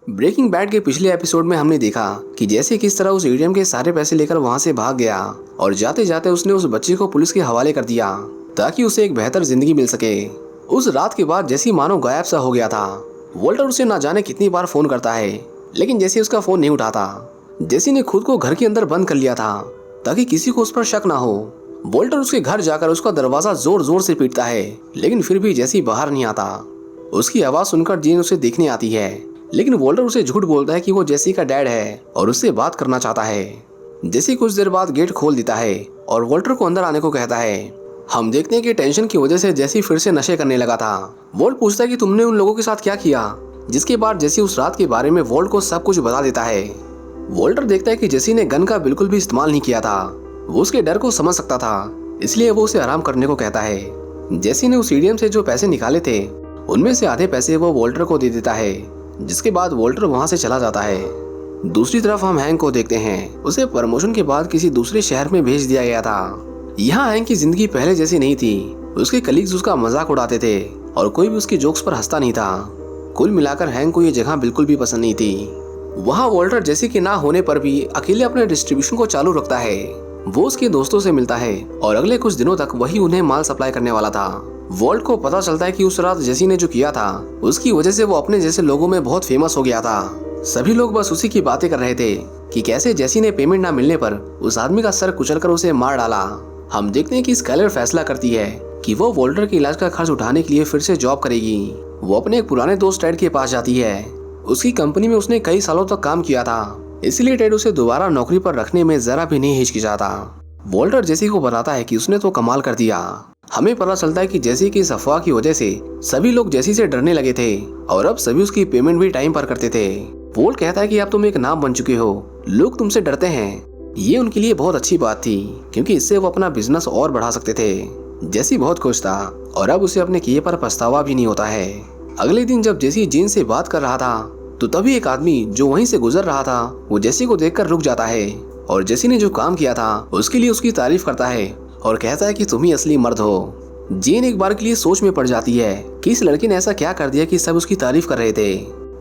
Breaking bad के पिछले episode में हमने देखा कि जैसे किस तरह उस एटीएम के सारे पैसे लेकर वहां से भाग गया और जाते जाते उसने उस बच्चे को पुलिस के हवाले कर दिया ताकि उसे एक बेहतर जिंदगी मिल सके। उस रात के बाद जैसी मानो गायब सा हो गया था। वॉल्टर उसे ना जाने कितनी बार फोन करता है लेकिन जैसी उसका फोन नहीं उठाता। जैसी ने खुद को घर के अंदर बंद कर लिया था ताकि किसी को उस पर शक ना हो। वॉल्टर उसके घर जाकर उसका दरवाजा जोर जोर से पीटता है लेकिन फिर भी जैसी बाहर नहीं आता। उसकी आवाज सुनकर जीन उसे देखने आती है लेकिन वॉल्टर उसे झूठ बोलता है कि वो जेसी का डैड है और उससे बात करना चाहता है। जेसी कुछ देर बाद गेट खोल देता है और वॉल्टर को अंदर आने को कहता है। हम देखते हैं कि टेंशन की वजह से जेसी फिर से नशे करने लगा था। वॉल्ट पूछता है कि तुमने उन लोगों के साथ क्या किया, जिसके बाद जेसी उस रात के बारे में वॉल्ट को सब कुछ बता देता है। वॉल्टर देखता है कि जेसी ने गन का बिल्कुल भी इस्तेमाल नहीं किया था। वो उसके डर को समझ सकता था इसलिए वो उसे आराम करने को कहता है। जेसी ने उस एटीएम से जो पैसे निकाले थे उनमें से आधे पैसे वो वॉल्टर को दे देता है, जिसके बाद वॉल्टर वहां से चला जाता है। दूसरी तरफ हम हैंक को देखते हैं। उसे प्रमोशन के बाद किसी दूसरे शहर में भेज दिया गया था। यहाँ हैंक की जिंदगी पहले जैसी नहीं थी। उसके कलीग्स उसका मजाक उड़ाते थे और कोई भी उसके जोक्स पर हंसता नहीं था। कुल मिलाकर हैंक को ये जगह बिल्कुल भी पसंद नहीं थी। वहाँ वॉल्टर जैसे कि ना होने पर भी अकेले अपने डिस्ट्रीब्यूशन को चालू रखता है। वो उसके दोस्तों से मिलता है और अगले कुछ दिनों तक वही उन्हें माल सप्लाई करने वाला था। वॉल्ट को पता चलता है कि उस रात जेसी ने जो किया था उसकी वजह से वो अपने जैसे लोगों में बहुत फेमस हो गया था। सभी लोग बस उसी की बातें कर रहे थे कि कैसे जेसी ने पेमेंट ना मिलने पर उस आदमी का सर कुचलकर उसे मार डाला। हम देखते हैं कि स्काइलर फैसला करती है कि वो वॉल्टर के इलाज का खर्च उठाने के लिए फिर से जॉब करेगी। वो अपने एक पुराने दोस्त टेड के पास जाती है। उसकी कंपनी में उसने कई सालों तक काम किया था, इसलिए टेड उसे दोबारा नौकरी पर रखने में जरा भी नहीं हिचकिचाता। वॉल्टर जेसी को बताता है कि उसने तो कमाल कर दिया। हमें पता चलता है कि जेसी की इस अफवाह की वजह से सभी लोग जेसी से डरने लगे थे और अब सभी उसकी पेमेंट भी टाइम पर करते थे। वॉल्ट कहता है कि अब तुम एक नाम बन चुके हो, लोग तुमसे डरते हैं। ये उनके लिए बहुत अच्छी बात थी क्योंकि इससे वो अपना बिजनेस और बढ़ा सकते थे। जेसी बहुत खुश था और अब उसे अपने किए पर पछतावा भी नहीं होता है। अगले दिन जब जेसी जीन से बात कर रहा था तो तभी एक आदमी जो वहीं से गुजर रहा था वो जेसी को देखकर रुक जाता है और जेसी ने जो काम किया था उसके लिए उसकी तारीफ करता है और कहता है कि तुम ही असली मर्द हो। जीन एक बार के लिए सोच में पड़ जाती है कि इस लड़के ने ऐसा क्या कर दिया कि सब उसकी तारीफ कर रहे थे।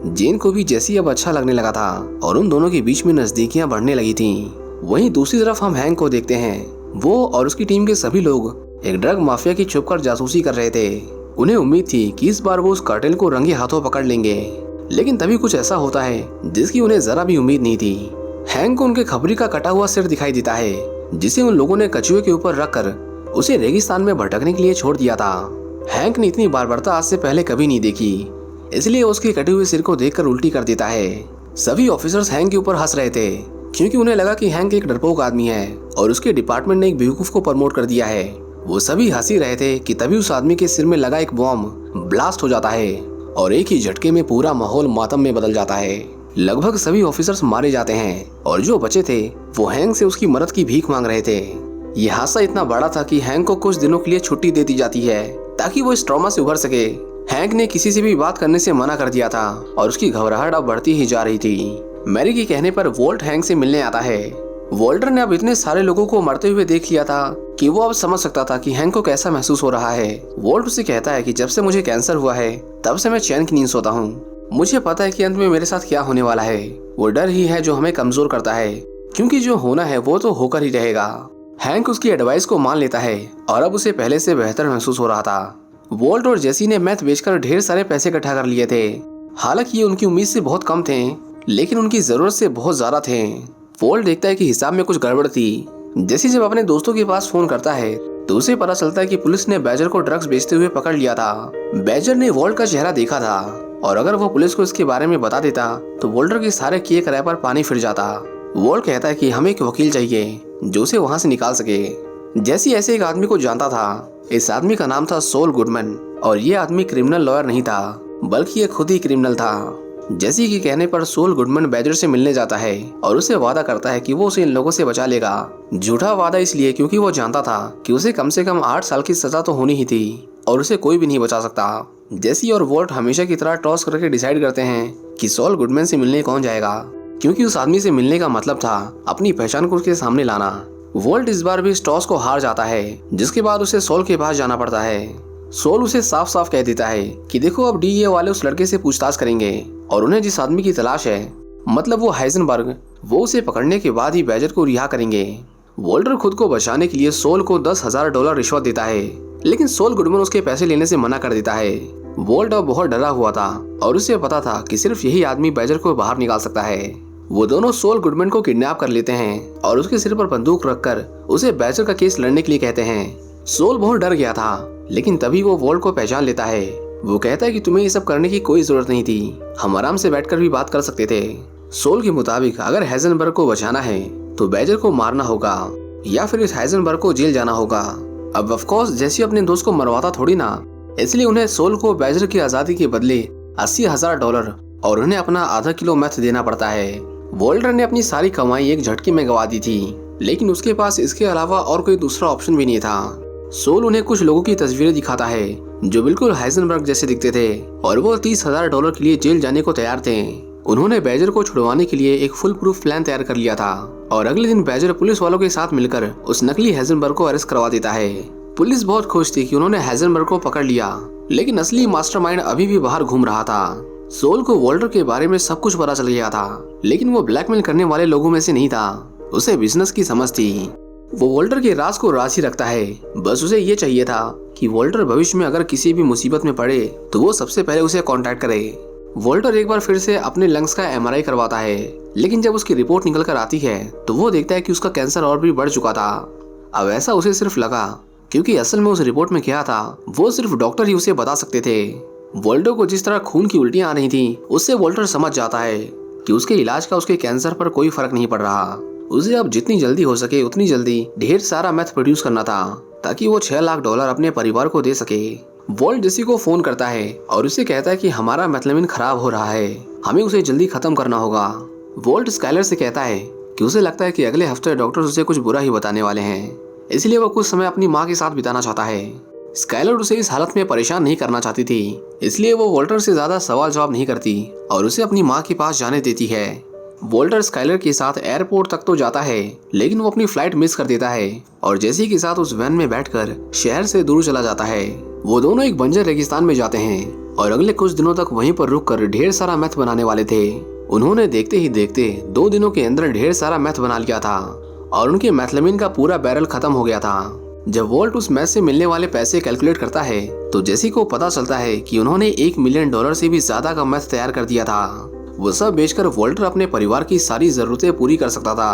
जीन को भी जेसी अब अच्छा लगने लगा था और उन दोनों के बीच में नजदीकियां बढ़ने लगी थीं। वहीं दूसरी तरफ हम हैंक को देखते हैं। वो और उसकी टीम के सभी लोग एक ड्रग माफिया की छुपकर जासूसी कर रहे थे। उन्हें उम्मीद थी कि इस बार वो उस कार्टेल को रंगे हाथों पकड़ लेंगे, लेकिन तभी कुछ ऐसा होता है जिसकी उन्हें जरा भी उम्मीद नहीं थी। हैंक को उनके खबरी का कटा हुआ सिर दिखाई देता है जिसे उन लोगों ने कछुए के ऊपर रखकर उसे रेगिस्तान में भटकने के लिए छोड़ दिया था। हैंक ने इतनी बार्बरता आज से पहले कभी नहीं देखी, इसलिए उसके कटे हुए सिर को देखकर उल्टी कर देता है। सभी ऑफिसर्स हैंक के ऊपर हंस रहे थे क्योंकि उन्हें लगा कि हैंक एक डरपोक आदमी है और उसके डिपार्टमेंट ने एक बेवकूफ को प्रमोट कर दिया है। वो सभी हंस ही रहे थे कि तभी उस आदमी के सिर में लगा एक बॉम्ब ब्लास्ट हो जाता है और एक ही झटके में पूरा माहौल मातम में बदल जाता है। लगभग सभी ऑफिसर्स मारे जाते हैं और जो बचे थे वो हैंक से उसकी मदद की भीख मांग रहे थे। यह हादसा इतना बड़ा था कि हैंक को कुछ दिनों के लिए छुट्टी दे दी जाती है ताकि वो इस ट्रॉमा से उभर सके। हैंक ने किसी से भी बात करने से मना कर दिया था और उसकी घबराहट अब बढ़ती ही जा रही थी। मैरी के कहने पर वॉल्ट हैंक से मिलने आता है। वॉल्टर ने अब इतने सारे लोगों को मरते हुए देख लिया था कि वो अब समझ सकता था कि हैंक को कैसा महसूस हो रहा है। वॉल्ट उसे कहता है कि जब से मुझे कैंसर हुआ है तब से मैं चैन की नींद सोता हूँ। मुझे पता है कि अंत में मेरे साथ क्या होने वाला है। वो डर ही है जो हमें कमजोर करता है क्योंकि जो होना है वो तो होकर ही रहेगा। हैंक उसकी एडवाइस को मान लेता है और अब उसे पहले से बेहतर महसूस हो रहा था। वॉल्ट और जेसी ने मैथ बेचकर ढेर सारे पैसे इकट्ठा कर लिए थे। हालांकि ये उनकी उम्मीद से बहुत कम थे लेकिन उनकी जरूरत से बहुत ज्यादा थे। वॉल्ट देखता है कि हिसाब में कुछ गड़बड़ थी। जेसी जब अपने दोस्तों के पास फोन करता है तो उसे पता चलता है कि पुलिस ने बैजर को ड्रग्स बेचते हुए पकड़ लिया था। बैजर ने वॉल्ट का चेहरा देखा था और अगर वो पुलिस को इसके बारे में बता देता तो वॉल्टर के सारे किए किराए पर पानी फिर जाता। वॉल्ट कहता है कि हमें एक वकील चाहिए जो उसे वहां से निकाल सके। जैसी ऐसे एक आदमी को जानता था। इस आदमी का नाम था सोल गुडमैन और ये आदमी क्रिमिनल लॉयर नहीं था बल्कि ये खुद ही क्रिमिनल था। जैसी के कहने पर सोल गुडमैन बैजर से मिलने जाता है और उसे वादा करता है कि वो उसे इन लोगों से बचा लेगा। झूठा वादा इसलिए क्योंकि वो जानता था कि उसे कम से कम 8 साल की सजा तो होनी ही थी और उसे कोई भी नहीं बचा सकता। जेसी और वॉल्ट हमेशा की तरह टॉस करके डिसाइड करते हैं कि सोल गुडमैन से मिलने कौन जाएगा, क्योंकि उस आदमी से मिलने का मतलब था अपनी पहचान को उसके सामने लाना। वॉल्ट इस बार भी इस टॉस को हार जाता है जिसके बाद उसे सोल के पास जाना पड़ता है। सोल उसे साफ साफ कह देता है कि देखो अब डीईए वाले उस लड़के से पूछताछ करेंगे और उन्हें जिस आदमी की तलाश है, मतलब वो हाइजेनबर्ग, वो उसे पकड़ने के बाद ही बैजर को रिहा करेंगे। वॉल्टर खुद को बचाने के लिए सोल को $10,000 रिश्वत देता है, लेकिन सोल गुडमैन उसके पैसे लेने से मना कर देता है। वॉल्ट अब बहुत डरा हुआ था और उसे पता था कि सिर्फ यही आदमी बैजर को बाहर निकाल सकता है। वो दोनों सोल गुडमैन को किडनैप कर लेते हैं और उसके सिर पर बंदूक रखकर उसे बैजर का केस लड़ने के लिए कहते हैं। सोल बहुत डर गया था, लेकिन तभी वो वॉल्ट को पहचान लेता है। वो कहता है कि तुम्हें ये सब करने की कोई जरूरत नहीं थी, हम आराम से बैठकर भी बात कर सकते थे। सोल के मुताबिक अगर हाइजेनबर्ग को बचाना है तो बैजर को मारना होगा या फिर इस हाइजेनबर्ग को जेल जाना होगा। अब ऑफ कोर्स जेसी अपने दोस्त को मरवाता थोड़ी ना, इसलिए उन्हें सोल को बैजर की आजादी के बदले $80,000 और उन्हें अपना आधा किलो मैथ देना पड़ता है। वॉल्टर ने अपनी सारी कमाई एक झटके में गवा दी थी, लेकिन उसके पास इसके अलावा और कोई दूसरा ऑप्शन भी नहीं था। सोल उन्हें कुछ लोगों की तस्वीरें दिखाता है जो बिल्कुल हाइजेनबर्ग जैसे दिखते थे और वो $30,000 के लिए जेल जाने को तैयार थे। उन्होंने बैजर को छुड़वाने के लिए एक फुल प्रूफ प्लान तैयार कर लिया था और अगले दिन बैजर पुलिस वालों के साथ मिलकर उस नकली हाइजेनबर्ग को अरेस्ट करवा देता है। पुलिस बहुत खुश थी कि उन्होंने हाइजेनबर्ग को पकड़ लिया, लेकिन असली मास्टरमाइंड अभी भी बाहर घूम रहा था। सोल को वॉल्टर के बारे में सब कुछ पता चल गया था, लेकिन वो ब्लैकमेल करने वाले लोगों में से नहीं था। उसे बिजनेस की समझ थी। वो वॉल्टर के राज को राज ही रखता है। बस उसे ये चाहिए था कि वॉल्टर भविष्य में अगर किसी भी मुसीबत में पड़े तो वो सबसे पहले उसे कांटेक्ट करे। वॉल्टर एक बार फिर से अपने लंग्स का एमआरआई करवाता है, लेकिन जब उसकी रिपोर्ट निकल कर आती है तो वो देखता है कि उसका कैंसर और भी बढ़ चुका था। अब ऐसा उसे सिर्फ लगा, क्योंकि असल में उस रिपोर्ट में क्या था वो सिर्फ डॉक्टर ही उसे बता सकते थे। वॉल्टर को जिस तरह खून की उल्टियां आ रही थी, उससे वॉल्टर समझ जाता है कि उसके इलाज का उसके कैंसर पर कोई फर्क नहीं पड़ रहा। उसे अब जितनी जल्दी हो सके उतनी जल्दी ढेर सारा मैथ प्रोड्यूस करना था, ताकि वो $6 लाख अपने परिवार को दे सके। वॉल्ट जेसी को फोन करता है और उसे कहता है कि हमारा मैथलेमिन खराब हो रहा है, हमें उसे जल्दी खत्म करना होगा। वॉल्ट स्काइलर से कहता है कि उसे लगता है कि अगले हफ्ते डॉक्टर उसे कुछ बुरा ही बताने वाले हैं, इसलिए वो कुछ समय अपनी माँ के साथ बिताना चाहता है। स्काइलर उसे इस हालत में परेशान नहीं करना चाहती थी, इसलिए वो वॉल्टर से ज्यादा सवाल जवाब नहीं करती और उसे अपनी माँ के पास जाने देती है। वॉल्टर स्काइलर के साथ एयरपोर्ट तक तो जाता है, लेकिन वो अपनी फ्लाइट मिस कर देता है और जेसी के साथ उस वैन में बैठकर शहर से दूर चला जाता है। वो दोनों एक बंजर रेगिस्तान में जाते हैं और अगले कुछ दिनों तक वहीं पर रुककर ढेर सारा मैथ बनाने वाले थे। उन्होंने देखते ही देखते 2 दिनों के अंदर ढेर सारा मैथ बना लिया था और उनके मैथलेमिन का पूरा बैरल खत्म हो गया था। जब वॉल्ट उस मैथ से मिलने वाले पैसे कैलकुलेट करता है तो जेसी को पता चलता है कि उन्होंने $1 मिलियन से भी ज्यादा का मैथ तैयार कर दिया था। वो सब बेचकर वॉल्टर अपने परिवार की सारी जरूरतें पूरी कर सकता था।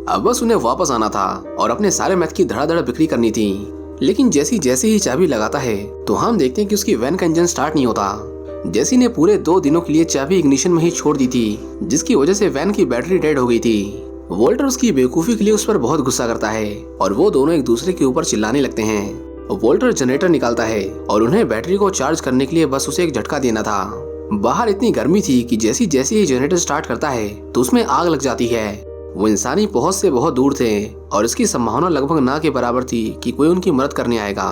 अब बस उन्हें वापस आना था और अपने सारे मैथ की धड़ाधड़ बिक्री करनी थी। लेकिन जैसे ही चाबी लगाता है तो हम देखते हैं कि उसकी वैन का इंजन स्टार्ट नहीं होता। जेसी ने पूरे 2 दिनों के लिए चाबी इग्निशन में ही छोड़ दी थी, जिसकी वजह से वैन की बैटरी डेड हो गई थी। वॉल्टर उसकी बेवकूफी के लिए उस पर बहुत गुस्सा करता है और वो दोनों एक दूसरे के ऊपर चिल्लाने लगते हैं। वॉल्टर जनरेटर निकालता है और उन्हें बैटरी को चार्ज करने के लिए बस उसे एक झटका देना था। बाहर इतनी गर्मी थी कि जैसे ही जनरेटर स्टार्ट करता है तो उसमें आग लग जाती है। वो इंसानी पहुंच से बहुत दूर थे और इसकी संभावना लगभग ना के बराबर थी कि कोई उनकी मदद करने आएगा।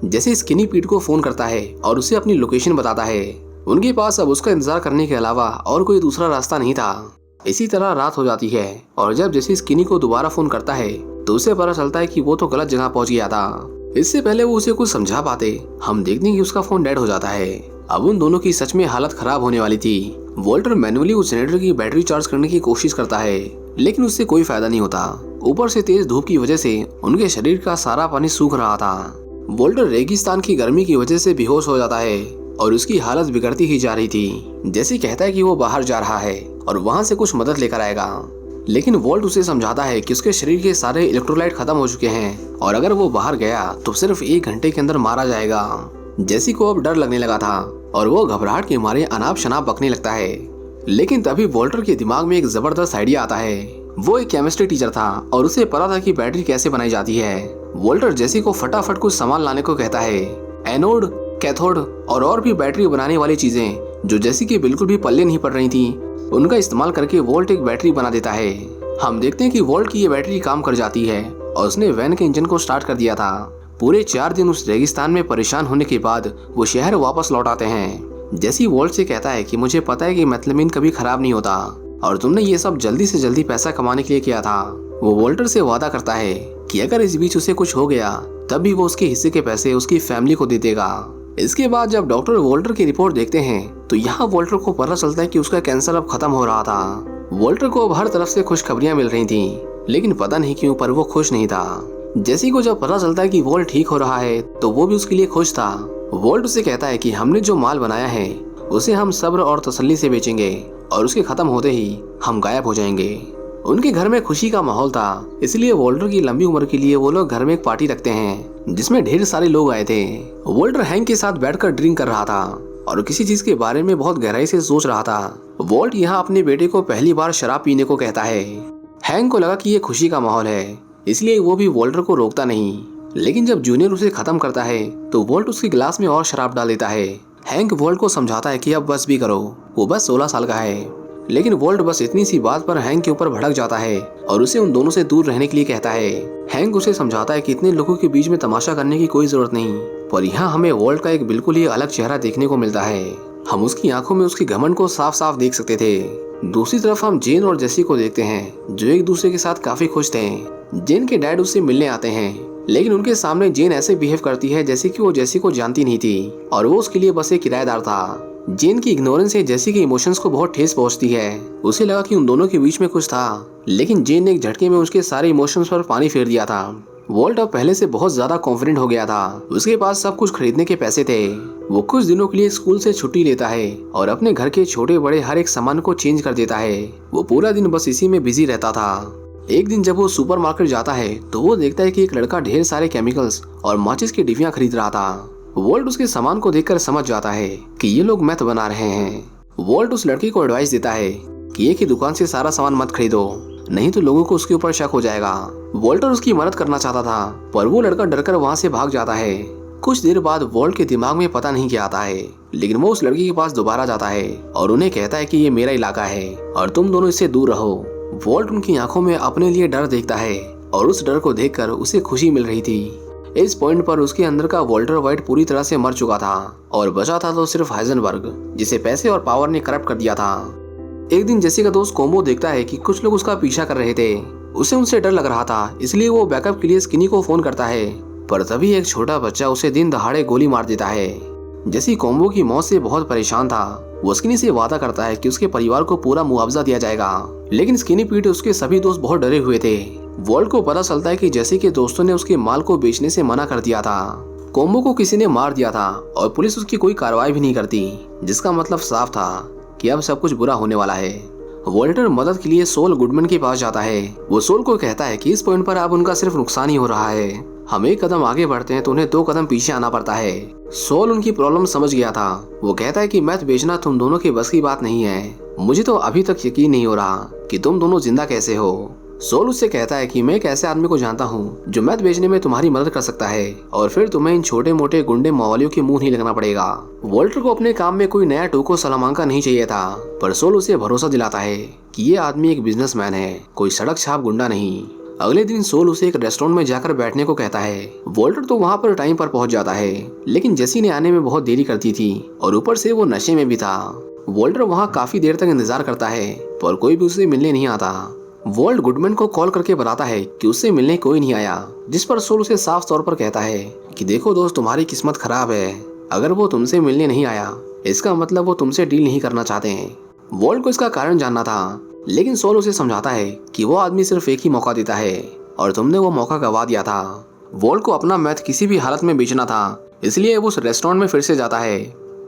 जैसे स्किनी पीट को फोन करता है और उसे अपनी लोकेशन बताता है। उनके पास अब उसका इंतजार करने के अलावा और कोई दूसरा रास्ता नहीं था। इसी तरह रात हो जाती है और जब जैसे स्किनी को दोबारा फोन करता है तो उसे पता चलता है कि वो तो गलत जगह पहुंच गया था। इससे पहले वो उसे कुछ समझा पाते, हम देखते हैं कि उसका फोन डेड हो जाता है। अब उन दोनों की सच में हालत खराब होने वाली थी। वॉल्टर मैन्युअली उस जनरेटर की बैटरी चार्ज करने की कोशिश करता है, लेकिन उससे कोई फायदा नहीं होता। ऊपर से तेज धूप की वजह से उनके शरीर का सारा पानी सूख रहा था। वॉल्टर रेगिस्तान की गर्मी की वजह से बेहोश हो जाता है और उसकी हालत बिगड़ती ही जा रही थी। जैसे कहता है कि वो बाहर जा रहा है और वहां से कुछ मदद लेकर आएगा, लेकिन वॉल्ट उसे समझाता है कि उसके शरीर के सारे इलेक्ट्रोलाइट खत्म हो चुके हैं और अगर वो बाहर गया तो सिर्फ 1 घंटे के अंदर मारा जाएगा। जेसी को अब डर लगने लगा था और वो घबराहट के मारे अनाप शनाप बकने लगता है। लेकिन तभी वॉल्टर के दिमाग में एक जबरदस्त आइडिया आता है। वो एक केमिस्ट्री टीचर था और उसे पता था कि बैटरी कैसे बनाई जाती है। वॉल्टर जेसी को फटाफट कुछ सामान लाने को कहता है। एनोड, कैथोड और भी बैटरी बनाने वाली चीजें जो जेसी के बिल्कुल भी पल्ले नहीं पड़ रही थी, उनका इस्तेमाल करके वॉल्ट एक बैटरी बना देता है। हम देखते हैं कि वॉल्ट की ये बैटरी काम कर जाती है और उसने वैन के इंजन को स्टार्ट कर दिया था। पूरे 4 दिन उस रेगिस्तान में परेशान होने के बाद वो शहर वापस लौट आते हैं। जेसी वॉल्ट से कहता है कि मुझे पता है कि मैथलेमिन कभी खराब नहीं होता और तुमने ये सब जल्दी से जल्दी पैसा कमाने के लिए किया था। वो वॉल्टर से वादा करता है कि अगर इस बीच उसे कुछ हो गया तब भी वो उसके हिस्से के पैसे उसकी फैमिली को दे देगा। इसके बाद जब डॉक्टर वॉल्टर की रिपोर्ट देखते हैं तो यहाँ वॉल्टर को पता चलता है कि उसका कैंसर अब खत्म हो रहा था। वॉल्टर को अब हर तरफ से खुशखबरियां मिल रही थी, लेकिन पता नहीं क्यों पर वो खुश नहीं था। जेसी को जब पता चलता है कि वॉल्ट ठीक हो रहा है तो वो भी उसके लिए खुश था। वॉल्ट उसे कहता है कि हमने जो माल बनाया है उसे हम सब्र और तसल्ली से बेचेंगे और उसके खत्म होते ही हम गायब हो जाएंगे। उनके घर में खुशी का माहौल था, इसलिए वॉल्टर की लंबी उम्र के लिए वो लोग घर में एक पार्टी रखते हैं जिसमें ढेर सारे लोग आए थे। वॉल्टर हैंक के साथ बैठकर ड्रिंक कर रहा था और किसी चीज के बारे में बहुत गहराई से सोच रहा था। वॉल्ट यहाँ अपने बेटे को पहली बार शराब पीने को कहता है। हैंक को लगा कि ये खुशी का माहौल है, इसलिए वो भी वॉल्टर को रोकता नहीं। लेकिन जब जूनियर उसे खत्म करता है तो वॉल्ट उसके गिलास में और शराब डाल देता है। हैंक वॉल्ट को समझाता है कि अब बस भी करो, वो बस 16 साल का है। लेकिन वॉल्ट बस इतनी सी बात पर हैंक के ऊपर भड़क जाता है और उसे उन दोनों से दूर रहने के लिए कहता है। हैंक उसे समझाता है कि इतने लोगों के बीच में तमाशा करने की कोई जरूरत नहीं, पर यहाँ हमें वॉल्ट का एक बिल्कुल ही अलग चेहरा देखने को मिलता है। हम उसकी आंखों में उसकी घमंड को साफ साफ देख सकते थे। दूसरी तरफ हम जेन और जेसी को देखते हैं जो एक दूसरे के साथ काफी खुश थे। जेन के डैड उससे मिलने आते हैं, लेकिन उनके सामने जेन ऐसे बिहेव करती है जैसे कि वो जेसी को जानती नहीं थी और वो उसके लिए बस एक किराएदार था। जेन की इग्नोरेंस से जेसी के इमोशंस को बहुत ठेस पहुंचती है। उसे लगा कि उन दोनों के बीच में कुछ था, लेकिन जेन ने एक झटके में उसके सारे इमोशंस पर पानी फेर दिया था। वॉल्ट अब पहले से बहुत ज्यादा कॉन्फिडेंट हो गया था। उसके पास सब कुछ खरीदने के पैसे थे। वो कुछ दिनों के लिए स्कूल से छुट्टी लेता है और अपने घर के छोटे बड़े हर एक सामान को चेंज कर देता है। वो पूरा दिन बस इसी में बिजी रहता था। एक दिन जब वो सुपरमार्केट जाता है तो वो देखता है कि एक लड़का ढेर सारे केमिकल्स और माचिस की डिब्बियां खरीद रहा था। वॉल्ट उसके सामान को देखकर समझ जाता है कि ये लोग मैथ बना रहे हैं। वॉल्ट उस लड़के को एडवाइस देता है कि एक ही दुकान से सारा सामान मत खरीदो, नहीं तो लोगों को उसके ऊपर शक हो जाएगा। वॉल्टर उसकी मदद करना चाहता था, पर वो लड़का डरकर वहाँ से भाग जाता है। कुछ देर बाद वॉल्ट के दिमाग में पता नहीं क्या आता है, लेकिन वो उस लड़की के पास दोबारा जाता है और उन्हें कहता है कि ये मेरा इलाका है और तुम दोनों इससे दूर रहो। वॉल्ट उनकी आंखों में अपने लिए डर देखता है और उस डर को देखकर उसे खुशी मिल रही थी। इस पॉइंट पर उसके अंदर का वॉल्टर वाइट पूरी तरह से मर चुका था और बचा था तो सिर्फ हाइजेनबर्ग, जिसे पैसे और पावर ने करप्ट कर दिया था। एक दिन जेसी का दोस्त कोम्बो देखता है कि कुछ लोग उसका पीछा कर रहे थे। उसे उनसे डर लग रहा था, इसलिए वो बैकअप के लिए स्किनी को फोन करता है, पर तभी एक छोटा बच्चा उसे दिन दहाड़े गोली मार देता है। जेसी कोम्बो की मौत से बहुत परेशान था। वो स्किनी से वादा करता है कि उसके परिवार को पूरा मुआवजा दिया जाएगा, लेकिन स्किनी पीट उसके सभी दोस्त बहुत डरे हुए थे। वॉल्ट को पता चलता है कि जेसी के दोस्तों ने उसके माल को बेचने से मना कर दिया था। कोम्बो को किसी ने मार दिया था और पुलिस उसकी कोई कार्रवाई भी नहीं करती, जिसका मतलब साफ था कि अब सब कुछ बुरा होने वाला है। वॉल्टर मदद के लिए सोल गुडमैन के पास जाता है। वो सोल को कहता है कि इस पॉइंट पर अब उनका सिर्फ नुकसान ही हो रहा है। हम एक कदम आगे बढ़ते हैं तो उन्हें 2 कदम पीछे आना पड़ता है। सोल उनकी प्रॉब्लम समझ गया था। वो कहता है कि मैथ बेचना तुम दोनों के बस की बात नहीं है। मुझे तो अभी तक यकीन नहीं हो रहा कि तुम दोनों जिंदा कैसे हो। सोल उससे कहता है कि मैं एक ऐसे आदमी को जानता हूँ जो मैथ बेचने में तुम्हारी मदद कर सकता है और फिर तुम्हें इन छोटे मोटे गुंडे मवालियों के मुंह नहीं लगना पड़ेगा। वॉल्टर को अपने काम में कोई नया टोको सलामांका नहीं चाहिए था, पर सोल उसे भरोसा दिलाता है कि ये आदमी एक बिजनेसमैन है, कोई सड़क छाप गुंडा नहीं। अगले दिन सोल उसे एक रेस्टोरेंट में जाकर बैठने को कहता है। वॉल्टर तो वहाँ पर टाइम पर पहुँच जाता है, लेकिन जेसी ने आने में बहुत देरी करती थी और ऊपर से वो नशे में भी था। वॉल्टर वहाँ काफी देर तक इंतजार करता है, पर कोई भी उसे मिलने नहीं आता। वॉल्ट गुडमैन को कॉल करके बताता है कि उससे मिलने कोई नहीं आया, जिस पर सोल उसे साफ तौर पर कहता है कि देखो दोस्त, तुम्हारी किस्मत खराब है। अगर वो तुमसे मिलने नहीं आया इसका मतलब वो तुमसे डील नहीं करना चाहते हैं। वॉल्ट को इसका कारण जानना था, लेकिन सोल उसे समझाता है कि वो आदमी सिर्फ एक ही मौका देता है और तुमने वो मौका गवा दिया था। वॉल्ट को अपना मैथ किसी भी हालत में बेचना था, इसलिए वो उस रेस्टोरेंट में फिर से जाता है।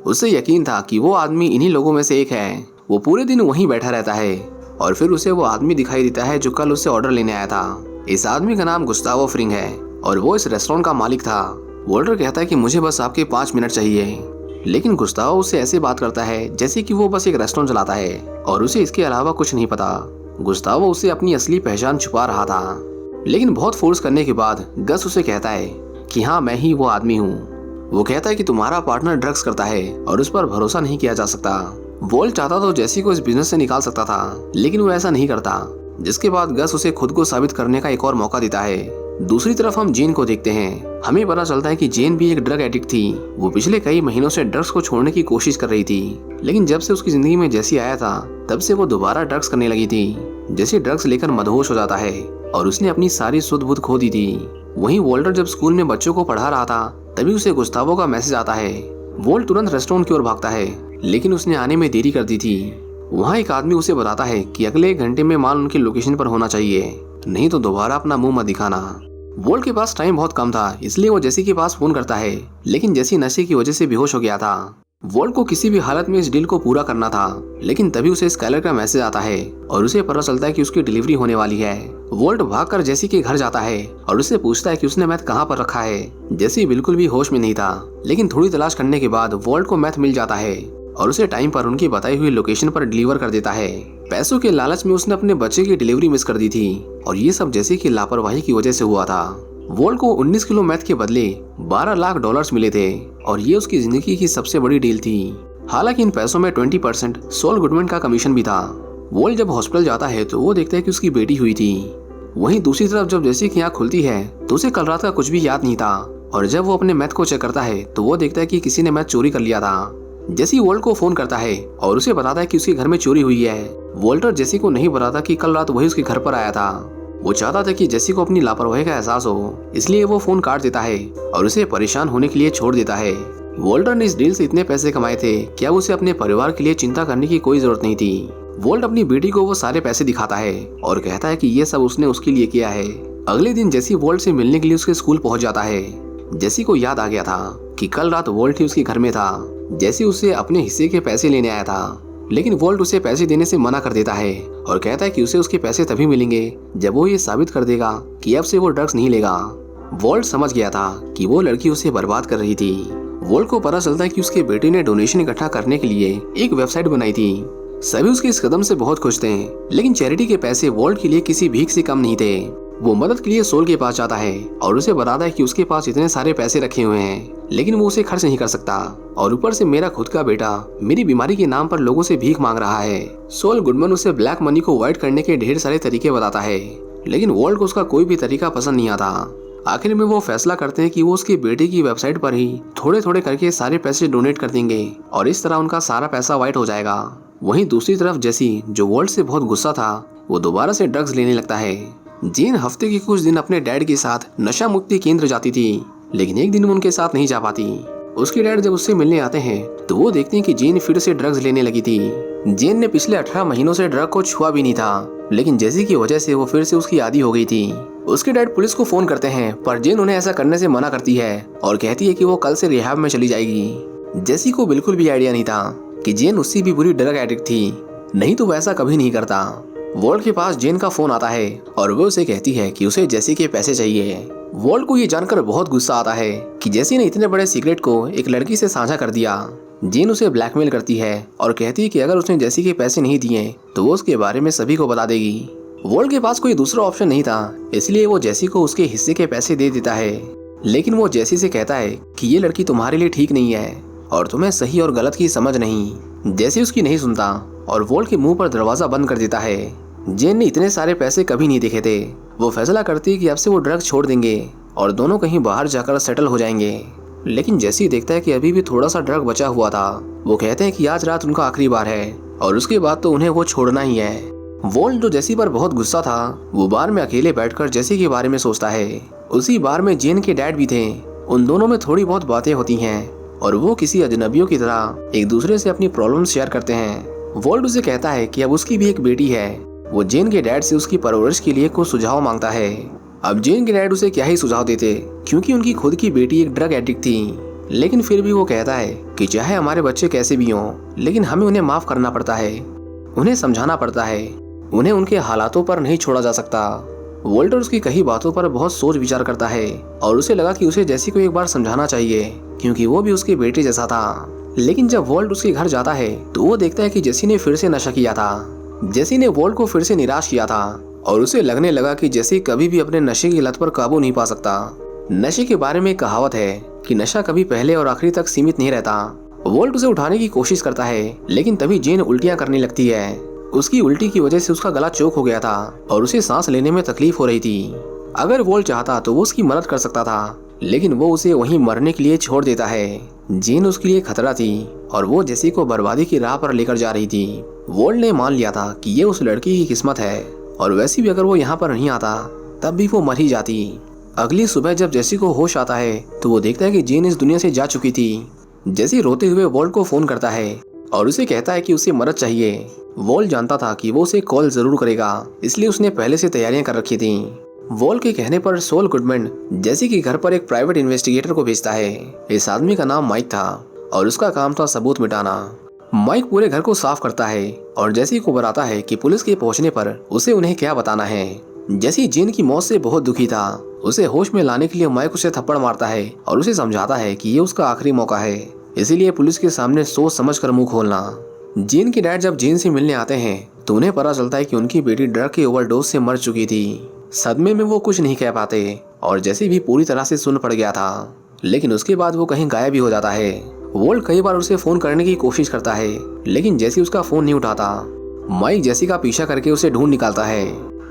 उसे यकीन था कि वो आदमी इन्हीं लोगों में से एक है। वो पूरे दिन वहीं बैठा रहता है और फिर उसे वो आदमी दिखाई देता है जो कल उससे ऑर्डर लेने आया था। इस आदमी का नाम गुस्तावो फ्रिंग है और वो इस रेस्टोरेंट का मालिक था। वॉल्टर कहता है कि मुझे बस आपके 5 मिनट चाहिए, लेकिन गुस्तावो उससे ऐसे बात करता है जैसे कि वो बस एक रेस्टोरेंट चलाता है और उसे इसके अलावा कुछ नहीं पता। गुस्तावो उसे अपनी असली पहचान छुपा रहा था, लेकिन बहुत फोर्स करने के बाद गस उसे कहता है कि हाँ, मैं ही वो आदमी हूँ। वो कहता है कि तुम्हारा पार्टनर ड्रग्स करता है और उस पर भरोसा नहीं किया जा सकता। वॉल्ट चाहता तो जेसी को इस बिजनेस से निकाल सकता था, लेकिन वो ऐसा नहीं करता, जिसके बाद गस उसे खुद को साबित करने का एक और मौका देता है। दूसरी तरफ हम जेन को देखते हैं। हमें पता चलता है कि जेन भी एक ड्रग एडिक्ट थी। वो पिछले कई महीनों से ड्रग्स को छोड़ने की कोशिश कर रही थी, लेकिन जब से उसकी जिंदगी में जेसी आया था तब से वो दोबारा ड्रग्स करने लगी थी। जेसी ड्रग्स लेकर मदहोश हो जाता है और उसने अपनी सारी सुध बुध खो दी थी। वहीं वॉल्टर जब स्कूल में बच्चों को पढ़ा रहा था तभी उसे गुस्तावो का मैसेज आता है। वॉल्ट तुरंत रेस्टोरेंट की ओर भागता है, लेकिन उसने आने में देरी कर दी थी। वहाँ एक आदमी उसे बताता है कि अगले 1 घंटे में माल उनकी लोकेशन पर होना चाहिए, नहीं तो दोबारा अपना मुंह मत दिखाना। वॉल्ट के पास टाइम बहुत कम था, इसलिए वो जेसी के पास फोन करता है, लेकिन जेसी नशे की वजह से बेहोश हो गया था। वॉल्ट को किसी भी हालत में इस डील को पूरा करना था, लेकिन तभी उसे स्काइलर का मैसेज आता है और उसे पता चलता है कि उसकी डिलीवरी होने वाली है। वॉल्ट भागकर जेसी के घर जाता है और उससे पूछता है कि उसने मैथ कहाँ पर रखा है। जेसी बिल्कुल भी होश में नहीं था, लेकिन थोड़ी तलाश करने के बाद वॉल्ट को मैथ मिल जाता है और उसे टाइम पर उनकी बताई हुई लोकेशन पर डिलीवर कर देता है। पैसों के लालच में उसने अपने बच्चे की डिलीवरी मिस कर दी थी और ये सब जेसी की लापरवाही की वजह से हुआ था। वॉल्ट को 19 किलो मैथ के बदले $12 लाख मिले थे और ये उसकी जिंदगी की सबसे बड़ी डील थी। हालांकि इन पैसों में 20% सॉल गुडमैन का कमीशन भी था। वॉल्ट जब हॉस्पिटल जाता है तो वो देखता है कि उसकी बेटी हुई थी। वहीं दूसरी तरफ जब जेसी की आंख खुलती है तो उसे कल रात का कुछ भी याद नहीं था और जब वो अपने मैथ को चेक करता है तो वो देखता है कि किसी ने मैथ चोरी कर लिया था। जेसी वॉल्ट को फोन करता है और उसे बताता है कि उसके घर में चोरी हुई है। वॉल्टर जेसी को नहीं बताता कि कल रात वही उसके घर पर आया था। वो चाहता था कि जेसी को अपनी लापरवाही का एहसास हो, इसलिए वो फोन काट देता है और उसे परेशान होने के लिए छोड़ देता है। वॉल्टर ने इस डील से इतने पैसे कमाए थे कि अब उसे अपने परिवार के लिए चिंता करने की कोई जरूरत नहीं थी। वॉल्ट अपनी बेटी को वो सारे पैसे दिखाता है और कहता है कि ये सब उसने उसके लिए किया है। अगले दिन जेसी वॉल्ट से मिलने के लिए उसके स्कूल पहुंच जाता है। जेसी को याद आ गया था कि कल रात वॉल्ट ही उसके घर में था। जेसी उससे अपने हिस्से के पैसे लेने आया था, लेकिन वॉल्ट उसे पैसे देने से मना कर देता है और कहता है कि उसे उसके पैसे तभी मिलेंगे जब वो ये साबित कर देगा कि अब से वो ड्रग्स नहीं लेगा। वॉल्ट समझ गया था कि वो लड़की उसे बर्बाद कर रही थी। वॉल्ट को पता चलता है कि उसके बेटे ने डोनेशन इकट्ठा करने के लिए एक वेबसाइट बनाई थी। सभी उसके इस कदम से बहुत खुश थे, लेकिन चैरिटी के पैसे वॉल्ट के लिए किसी भीख से कम नहीं थे। वो मदद के लिए सोल के पास जाता है और उसे बताता है कि उसके पास इतने सारे पैसे रखे हुए हैं, लेकिन वो उसे खर्च नहीं कर सकता और ऊपर से मेरा खुद का बेटा मेरी बीमारी के नाम पर लोगों से भीख मांग रहा है। सोल गुडमैन उसे ब्लैक मनी को अवॉइड करने के ढेर सारे तरीके बताता है, लेकिन वॉल्ट को उसका कोई भी तरीका पसंद नहीं आता। आखिर में वो फैसला करते हैं कि वो उसके बेटे की वेबसाइट पर ही थोड़े थोड़े करके सारे पैसे डोनेट कर देंगे और इस तरह उनका सारा पैसा वाइट हो जाएगा। वहीं दूसरी तरफ जेसी, जो वॉल्ट से बहुत गुस्सा था, वो दोबारा से ड्रग्स लेने लगता है। जीन हफ्ते के कुछ दिन अपने डैड के साथ नशा मुक्ति केंद्र जाती थी, लेकिन एक दिन वो उनके साथ नहीं जा पाती। उसके डैड जब उससे मिलने आते हैं तो वो देखते हैं कि जीन फिर से ड्रग्स लेने लगी थी। जीन ने पिछले 18 महीनों से ड्रग को छुआ भी नहीं था, लेकिन जेसी की वजह से वो फिर से उसकी आदी हो गई थी। उसके डैड पुलिस को फोन करते हैं, पर जीन उन्हें ऐसा करने से मना करती है और कहती है कि वो कल से रिहैब में चली जाएगी। जेसी को बिल्कुल भी आइडिया नहीं था कि जेन उससे भी बुरी ड्रग एडिक्ट थी, नहीं तो वैसा कभी नहीं करता। वॉल्ट के पास जेन का फोन आता है और वो उसे कहती है कि उसे जेसी के पैसे चाहिए। वॉल्ट को ये जानकर बहुत गुस्सा आता है कि जेसी ने इतने बड़े सीक्रेट को एक लड़की से साझा कर दिया। जेन उसे ब्लैकमेल करती है और कहती है कि अगर उसने जेसी के पैसे नहीं दिए तो वो उसके बारे में सभी को बता देगी। वॉल्ट के पास कोई दूसरा ऑप्शन नहीं था, इसलिए वो जेसी को उसके हिस्से के पैसे दे देता है, लेकिन वो जेसी से कहता है कि ये लड़की तुम्हारे लिए ठीक नहीं है और तुम्हें सही और गलत की समझ नहीं। जेसी उसकी नहीं सुनता और वॉल्ट के मुंह पर दरवाजा बंद कर देता है। जेन ने इतने सारे पैसे कभी नहीं देखे थे। वो फैसला करती है कि अब से वो ड्रग्स छोड़ देंगे और दोनों कहीं बाहर जाकर सेटल हो जाएंगे, लेकिन जेसी देखता है कि अभी भी थोड़ा सा ड्रग बचा हुआ था। वो कहते हैं कि आज रात उनका आखिरी बार है और उसके बाद तो उन्हें वो छोड़ना ही है। वॉल्ट, जो जेसी पर बहुत गुस्सा था, वो बार में अकेले बैठकर जेसी के बारे में सोचता है। उसी बार में जेन के डैड भी थे। उन दोनों में थोड़ी बहुत बातें होती हैं और वो किसी अजनबियों की तरह एक दूसरे से अपनी प्रॉब्लम शेयर करते हैं। वॉल्ट उसे कहता है कि अब उसकी भी एक बेटी है। वो जेन के डैड से उसकी परवरिश के लिए कुछ सुझाव मांगता है। अब जेन के डैड उसे क्या ही सुझाव देते, क्योंकि उनकी खुद की बेटी एक ड्रग एडिक्ट थी, लेकिन फिर भी वो कहता है कि चाहे हमारे बच्चे कैसे भी हों, लेकिन हमें उन्हें माफ करना पड़ता है, उन्हें समझाना पड़ता है, उन्हें उनके हालातों पर नहीं छोड़ा जा सकता। वॉल्टर उसकी कई बातों पर बहुत सोच विचार करता है और उसे लगा कि उसे जेसी को एक बार समझाना चाहिए, क्योंकि वो भी उसके बेटे जैसा था। लेकिन जब वॉल्ट उसके घर जाता है तो वो देखता है कि जेसी ने फिर से नशा किया था। जेसी ने वॉल्ट को फिर से निराश किया था और उसे लगने लगा कि जेसी कभी भी अपने नशे की लत पर काबू नहीं पा सकता। नशे के बारे में एक कहावत है कि नशा कभी पहले और आखिरी तक सीमित नहीं रहता। वॉल्ट उसे उठाने की कोशिश करता है, लेकिन तभी जेन उल्टियां करने लगती है। उसकी उल्टी की वजह से उसका गला चोक हो गया था और उसे सांस लेने में तकलीफ हो रही थी। अगर वॉल्ट चाहता तो वो उसकी मदद कर सकता था, लेकिन वो उसे वहीं मरने के लिए छोड़ देता है। जेन उसके लिए खतरा थी और वो जेसी को बर्बादी की राह पर लेकर जा रही थी। वॉल्ट ने मान लिया था कि ये उस लड़की की किस्मत है और वैसे भी अगर वो यहाँ पर नहीं आता तब भी वो मर ही जाती। अगली सुबह जब जेसी को होश आता है तो वो देखता है कि जेन इस दुनिया से जा चुकी थी। जेसी रोते हुए वॉल्ट को फोन करता है और उसे कहता है कि उसे मदद चाहिए। वॉल्ट जानता था कि वो उसे कॉल जरूर करेगा, इसलिए उसने पहले से तैयारियां कर रखी थी। वॉल्ट के कहने पर सॉल गुडमैन जेसी के घर पर एक प्राइवेट इन्वेस्टिगेटर को भेजता है। इस आदमी का नाम माइक था और उसका काम था सबूत मिटाना। माइक पूरे घर को साफ करता है और जेसी को बताता है कि पुलिस के पहुंचने पर उसे उन्हें क्या बताना है। जेसी जेन की मौत से बहुत दुखी था। उसे होश में लाने के लिए माइक उसे थप्पड़ मारता है और उसे समझाता है कि ये उसका आखिरी मौका है, इसीलिए पुलिस के सामने सोच समझ कर मुंह खोलना। जेन के डैड जब जेन से मिलने आते हैं तो उन्हें पता चलता है कि उनकी बेटी ड्रग के ओवरडोज से मर चुकी थी। सदमे में वो कुछ नहीं कह पाते और जेसी भी पूरी तरह से सुन पड़ गया था, लेकिन उसके बाद वो कहीं गायब भी हो जाता है। वोल्ट कई बार उसे फोन करने की कोशिश करता है, लेकिन जेसी उसका फोन नहीं उठाता। माइक जेसी का पीछा करके उसे ढूंढ निकालता है।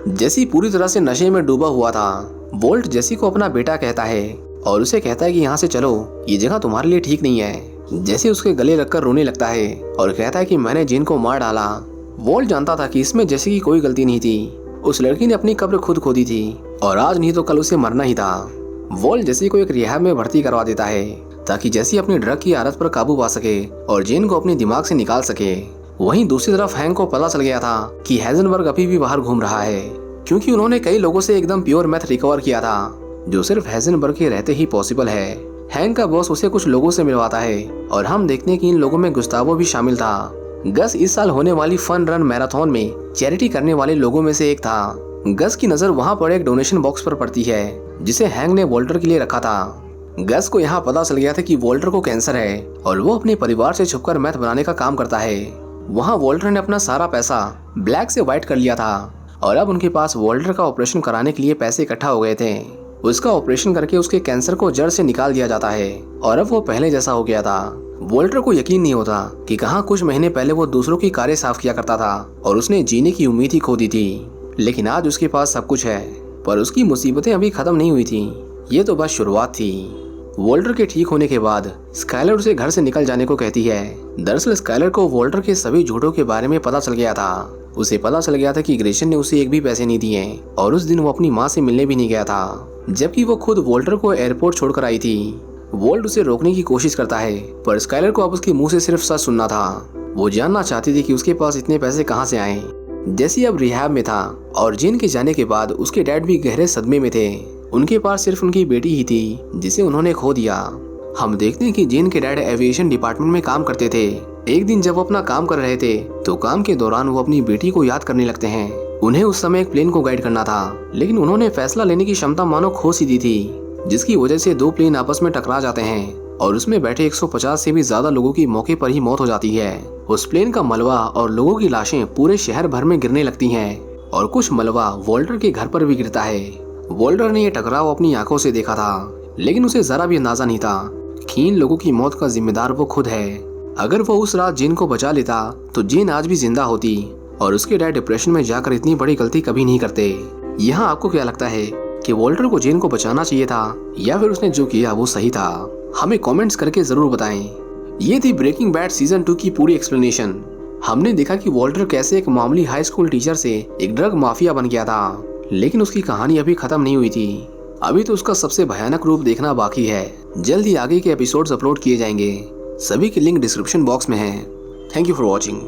जेसी पूरी तरह से नशे में डूबा हुआ था। वोल्ट जेसी को अपना बेटा कहता है और उसे कहता है कि यहाँ से चलो, ये जगह तुम्हारे लिए ठीक नहीं है। जेसी उसके गले लगकर रोने लगता है और कहता है कि मैंने जेन को मार डाला। वोल्ट जानता था कि इसमें जेसी की कोई गलती नहीं थी। उस लड़की ने अपनी कब्र खुद खोदी थी और आज नहीं तो कल उसे मरना ही था। वोल्ट जेसी को एक रिहाब में भर्ती करवा देता है ताकि जेसी अपनी ड्रग की आदत पर काबू पा सके और जेन को अपने दिमाग से निकाल सके। वहीं दूसरी तरफ हैंक को पता चल गया था कि हेजनबर्ग अभी भी बाहर घूम रहा है, क्योंकि उन्होंने कई लोगों से एकदम प्योर मैथ रिकवर किया था जो सिर्फ हेजनबर्ग के रहते ही पॉसिबल है। हैंक का बॉस उसे कुछ लोगों से मिलवाता है और हम देखते हैं कि इन लोगों में गुस्तावो भी शामिल था। गस इस साल होने वाली फन रन मैराथन में चैरिटी करने वाले लोगों में से एक था। गस की नजर वहां पर एक डोनेशन बॉक्स पर पड़ती है जिसे हैंक ने वॉल्टर के लिए रखा था। गस को यहाँ पता चल गया था कि वॉल्टर को कैंसर है और वो अपने परिवार से छुपकर मैथ बनाने का काम करता है। वहाँ वॉल्टर ने अपना सारा पैसा ब्लैक से व्हाइट कर लिया था और अब उनके पास वॉल्टर का ऑपरेशन कराने के लिए पैसे इकट्ठा हो गए थे। उसका ऑपरेशन करके उसके कैंसर को जड़ से निकाल दिया जाता है और अब वो पहले जैसा हो गया था। वॉल्टर को यकीन नहीं होता कि कहाँ कुछ महीने पहले वो दूसरों की कारें साफ किया करता था और उसने जीने की उम्मीद ही खो दी थी, लेकिन आज उसके पास सब कुछ है। पर उसकी मुसीबतें अभी खत्म नहीं हुई थी, ये तो बस शुरुआत थी। वॉल्टर के ठीक होने के बाद स्काइलर उसे घर से निकल जाने को कहती है। दरअसल स्काइलर को वॉल्टर के सभी झूठों के बारे में पता चल गया था। उसे पता चल गया था कि ग्रेशन ने उसे एक भी पैसे नहीं दिए और उस दिन वो अपनी माँ से मिलने भी नहीं गया था, जबकि वो खुद वॉल्टर को एयरपोर्ट छोड़कर आई थी। वॉल्ट उसे रोकने की कोशिश करता है, पर स्काइलर को अब उसके मुंह से सिर्फ सच सुनना था। वो जानना चाहती थी कि उसके पास इतने पैसे कहाँ से आए। जेसी अब रिहैब में था और जेन के जाने के बाद उसके डैड भी गहरे सदमे में थे। उनके पास सिर्फ उनकी बेटी ही थी जिसे उन्होंने खो दिया। हम देखते हैं कि जेन के डैड एविएशन डिपार्टमेंट में काम करते थे। एक दिन जब वो अपना काम कर रहे थे तो काम के दौरान वो अपनी बेटी को याद करने लगते हैं। उन्हें उस समय एक प्लेन को गाइड करना था, लेकिन उन्होंने फैसला लेने की क्षमता मानो खो सी दी थी, जिसकी वजह से दो प्लेन आपस में टकरा जाते हैं और उसमें बैठे 150 से भी ज्यादा लोगों की मौके पर ही मौत हो जाती है। उस प्लेन का मलबा और लोगों की लाशें पूरे शहर भर में गिरने लगती हैं और कुछ मलबा वॉल्टर के घर पर भी गिरता है। वॉल्टर ने यह टकराव अपनी आंखों से देखा था, लेकिन उसे जरा भी अंदाजा नहीं था कि इन लोगों की मौत का जिम्मेदार वो खुद है। अगर वो उस रात जेन को बचा लेता तो जेन आज भी जिंदा होती और उसके डैड डिप्रेशन में जाकर इतनी बड़ी गलती कभी नहीं करते। यहाँ आपको क्या लगता है कि वॉल्टर को जेन को बचाना चाहिए था या फिर उसने जो किया वो सही था? हमें कमेंट्स करके जरूर बताएं। ये थी ब्रेकिंग बैड सीजन 2 की पूरी एक्सप्लेनेशन। हमने देखा कि वॉल्टर कैसे एक मामूली हाई स्कूल टीचर से एक ड्रग माफिया बन गया था, लेकिन उसकी कहानी अभी खत्म नहीं हुई थी। अभी तो उसका सबसे भयानक रूप देखना बाकी है। जल्द ही आगे के एपिसोड्स अपलोड किए जाएंगे। सभी की लिंक डिस्क्रिप्शन बॉक्स में है। Thank you for watching.